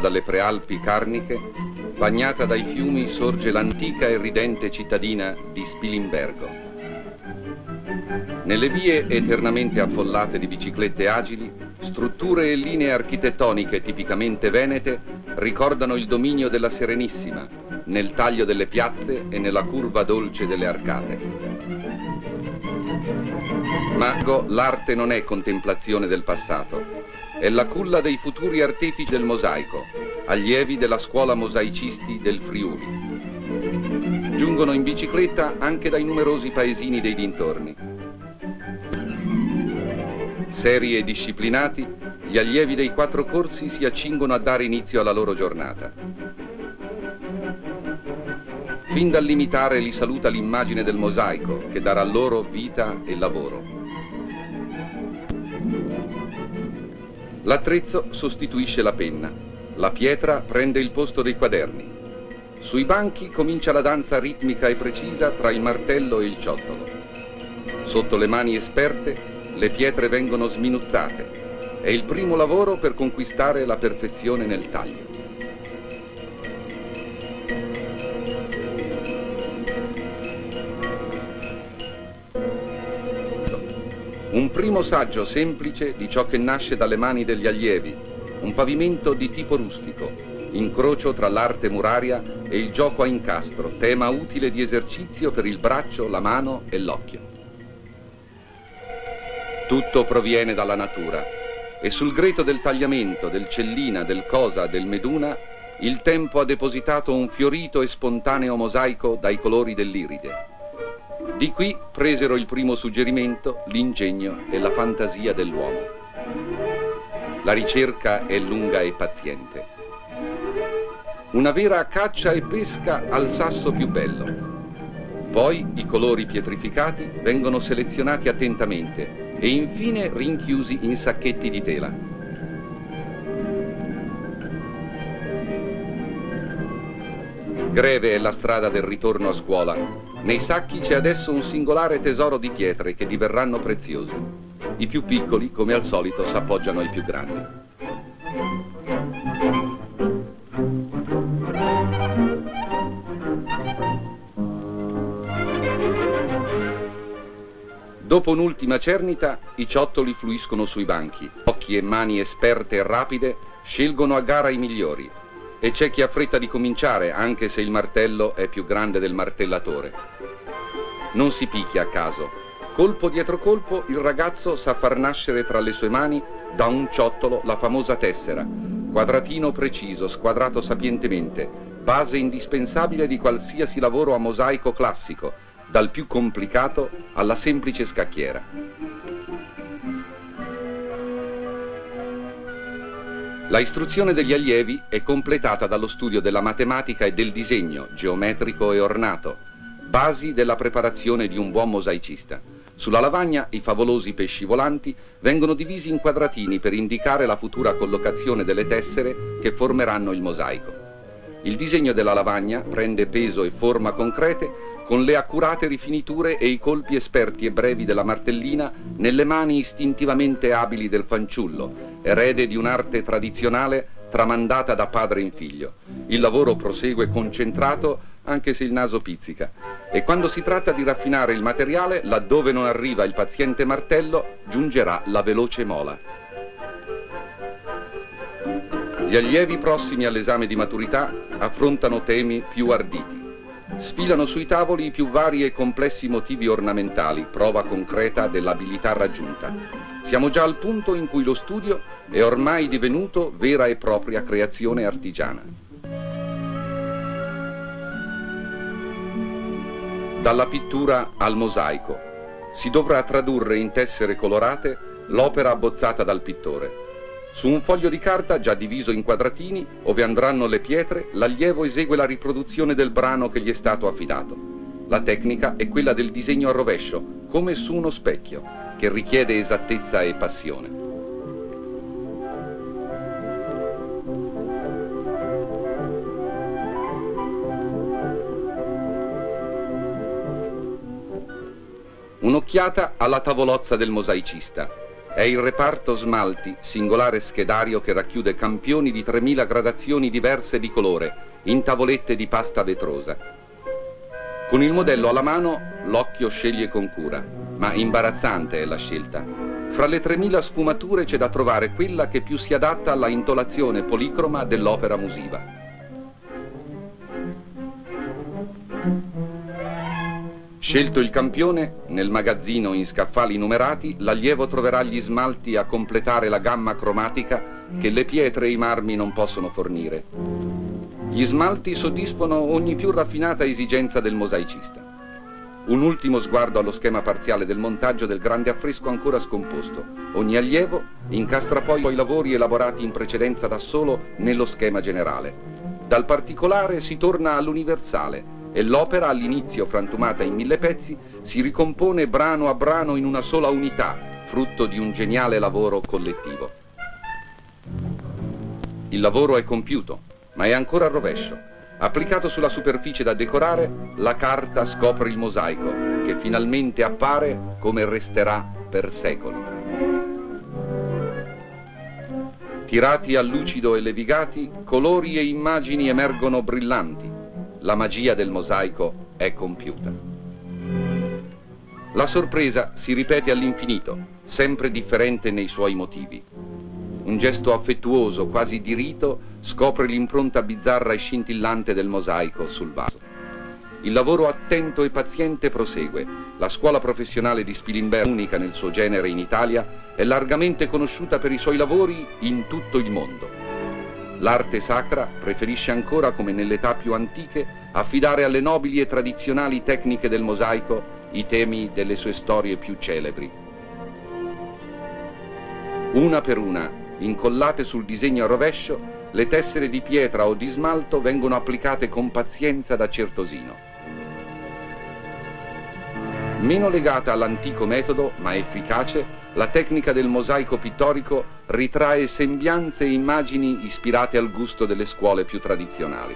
dalle prealpi carniche, bagnata dai fiumi, sorge l'antica e ridente cittadina di Spilimbergo. Nelle vie eternamente affollate di biciclette agili, strutture e linee architettoniche tipicamente venete ricordano il dominio della Serenissima, nel taglio delle piazze e nella curva dolce delle arcate. Ma l'arte non è contemplazione del passato, è la culla dei futuri artefici del mosaico, allievi della scuola mosaicisti del Friuli. Giungono in bicicletta anche dai numerosi paesini dei dintorni. Seri e disciplinati, gli allievi dei 4 corsi si accingono a dare inizio alla loro giornata. Fin dall'imitare li saluta l'immagine del mosaico, che darà loro vita e lavoro. L'attrezzo sostituisce la penna, la pietra prende il posto dei quaderni. Sui banchi comincia la danza ritmica e precisa tra il martello e il ciottolo. Sotto le mani esperte, le pietre vengono sminuzzate. È il primo lavoro per conquistare la perfezione nel taglio. Un primo saggio semplice di ciò che nasce dalle mani degli allievi, un pavimento di tipo rustico, incrocio tra l'arte muraria e il gioco a incastro, tema utile di esercizio per il braccio, la mano e l'occhio. Tutto proviene dalla natura e sul greto del tagliamento, del cellina, del cosa, del meduna, il tempo ha depositato un fiorito e spontaneo mosaico dai colori dell'iride. Di qui presero il primo suggerimento l'ingegno e la fantasia dell'uomo. La ricerca è lunga e paziente. Una vera caccia e pesca al sasso più bello. Poi i colori pietrificati vengono selezionati attentamente e infine rinchiusi in sacchetti di tela. Greve è la strada del ritorno a scuola. Nei sacchi c'è adesso un singolare tesoro di pietre che diverranno preziose. I più piccoli, come al solito, s'appoggiano ai più grandi. Dopo un'ultima cernita, i ciottoli fluiscono sui banchi. Occhi e mani esperte e rapide scelgono a gara i migliori. E c'è chi ha fretta di cominciare, anche se il martello è più grande del martellatore. Non si picchia a caso. Colpo dietro colpo, il ragazzo sa far nascere tra le sue mani, da un ciottolo, la famosa tessera. Quadratino preciso, squadrato sapientemente, base indispensabile di qualsiasi lavoro a mosaico classico, dal più complicato alla semplice scacchiera. La istruzione degli allievi è completata dallo studio della matematica e del disegno, geometrico e ornato, basi della preparazione di un buon mosaicista. Sulla lavagna i favolosi pesci volanti vengono divisi in quadratini per indicare la futura collocazione delle tessere che formeranno il mosaico. Il disegno della lavagna prende peso e forma concrete con le accurate rifiniture e i colpi esperti e brevi della martellina nelle mani istintivamente abili del fanciullo, erede di un'arte tradizionale tramandata da padre in figlio. Il lavoro prosegue concentrato anche se il naso pizzica. E quando si tratta di raffinare il materiale, laddove non arriva il paziente martello, giungerà la veloce mola. Gli allievi prossimi all'esame di maturità affrontano temi più arditi. Sfilano sui tavoli i più vari e complessi motivi ornamentali, prova concreta dell'abilità raggiunta. Siamo già al punto in cui lo studio è ormai divenuto vera e propria creazione artigiana. Dalla pittura al mosaico. Si dovrà tradurre in tessere colorate l'opera abbozzata dal pittore. Su un foglio di carta già diviso in quadratini, ove andranno le pietre, l'allievo esegue la riproduzione del brano che gli è stato affidato. La tecnica è quella del disegno a rovescio, come su uno specchio, che richiede esattezza e passione. Un'occhiata alla tavolozza del mosaicista. È il reparto smalti, singolare schedario che racchiude campioni di 3000 gradazioni diverse di colore, in tavolette di pasta vetrosa. Con il modello alla mano, l'occhio sceglie con cura, ma imbarazzante è la scelta. Fra le 3000 sfumature c'è da trovare quella che più si adatta alla intolazione policroma dell'opera musiva. Scelto il campione, nel magazzino in scaffali numerati, l'allievo troverà gli smalti a completare la gamma cromatica che le pietre e i marmi non possono fornire. Gli smalti soddisfano ogni più raffinata esigenza del mosaicista. Un ultimo sguardo allo schema parziale del montaggio del grande affresco ancora scomposto. Ogni allievo incastra poi i lavori elaborati in precedenza da solo nello schema generale. Dal particolare si torna all'universale, e l'opera, all'inizio frantumata in 1000 pezzi, si ricompone brano a brano in una sola unità, frutto di un geniale lavoro collettivo. Il lavoro è compiuto, ma è ancora al rovescio. Applicato sulla superficie da decorare, la carta scopre il mosaico, che finalmente appare come resterà per secoli. Tirati a lucido e levigati, colori e immagini emergono brillanti. La magia del mosaico è compiuta. La sorpresa si ripete all'infinito, sempre differente nei suoi motivi. Un gesto affettuoso, quasi di rito, scopre l'impronta bizzarra e scintillante del mosaico sul vaso. Il lavoro attento e paziente prosegue. La scuola professionale di Spilimbergo, unica nel suo genere in Italia, è largamente conosciuta per i suoi lavori in tutto il mondo. L'arte sacra preferisce ancora, come nelle età più antiche, affidare alle nobili e tradizionali tecniche del mosaico i temi delle sue storie più celebri. Una per una, incollate sul disegno a rovescio, le tessere di pietra o di smalto vengono applicate con pazienza da certosino. Meno legata all'antico metodo, ma efficace, la tecnica del mosaico pittorico ritrae sembianze e immagini ispirate al gusto delle scuole più tradizionali.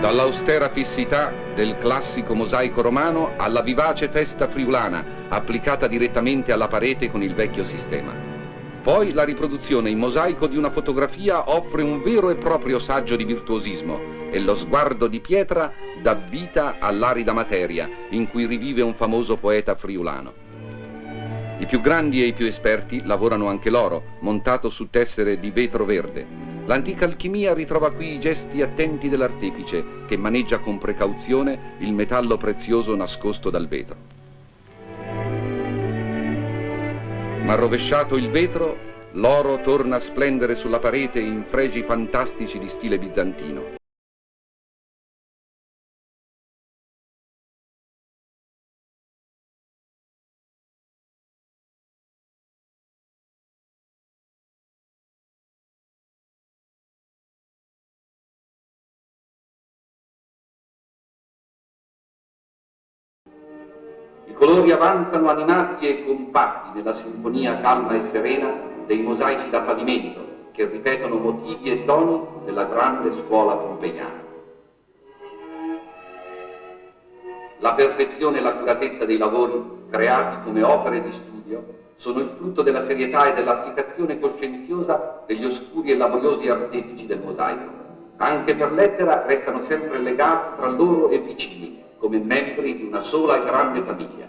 Dall'austera fissità del classico mosaico romano alla vivace festa friulana, applicata direttamente alla parete con il vecchio sistema. Poi la riproduzione in mosaico di una fotografia offre un vero e proprio saggio di virtuosismo e lo sguardo di pietra dà vita all'arida materia in cui rivive un famoso poeta friulano. I più grandi e i più esperti lavorano anche l'oro, montato su tessere di vetro verde. L'antica alchimia ritrova qui i gesti attenti dell'artefice che maneggia con precauzione il metallo prezioso nascosto dal vetro. Ma rovesciato il vetro, l'oro torna a splendere sulla parete in fregi fantastici di stile bizantino. I colori avanzano animati e compatti nella sinfonia calma e serena dei mosaici da pavimento che ripetono motivi e toni della grande scuola pompeiana. La perfezione e l'accuratezza dei lavori creati come opere di studio sono il frutto della serietà e dell'applicazione coscienziosa degli oscuri e laboriosi artefici del mosaico. Anche per lettera restano sempre legati tra loro e vicini, come membri di una sola e grande famiglia.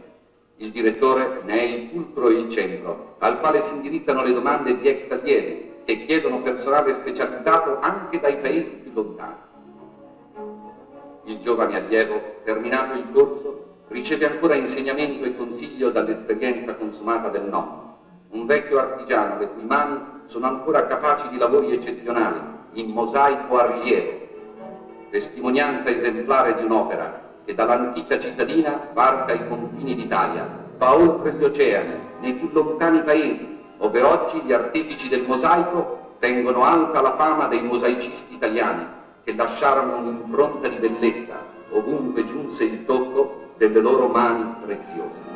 Il direttore ne è il fulcro e il centro, al quale si indirizzano le domande di ex allievi che chiedono personale specializzato anche dai paesi più lontani. Il giovane allievo, terminato il corso, riceve ancora insegnamento e consiglio dall'esperienza consumata del nonno, un vecchio artigiano le cui mani sono ancora capaci di lavori eccezionali, in mosaico a rilievo, testimonianza esemplare di un'opera che dall'antica cittadina varca i confini d'Italia, va oltre gli oceani, nei più lontani paesi, ove oggi gli artefici del mosaico tengono alta la fama dei mosaicisti italiani che lasciarono un'impronta di bellezza ovunque giunse il tocco delle loro mani preziose.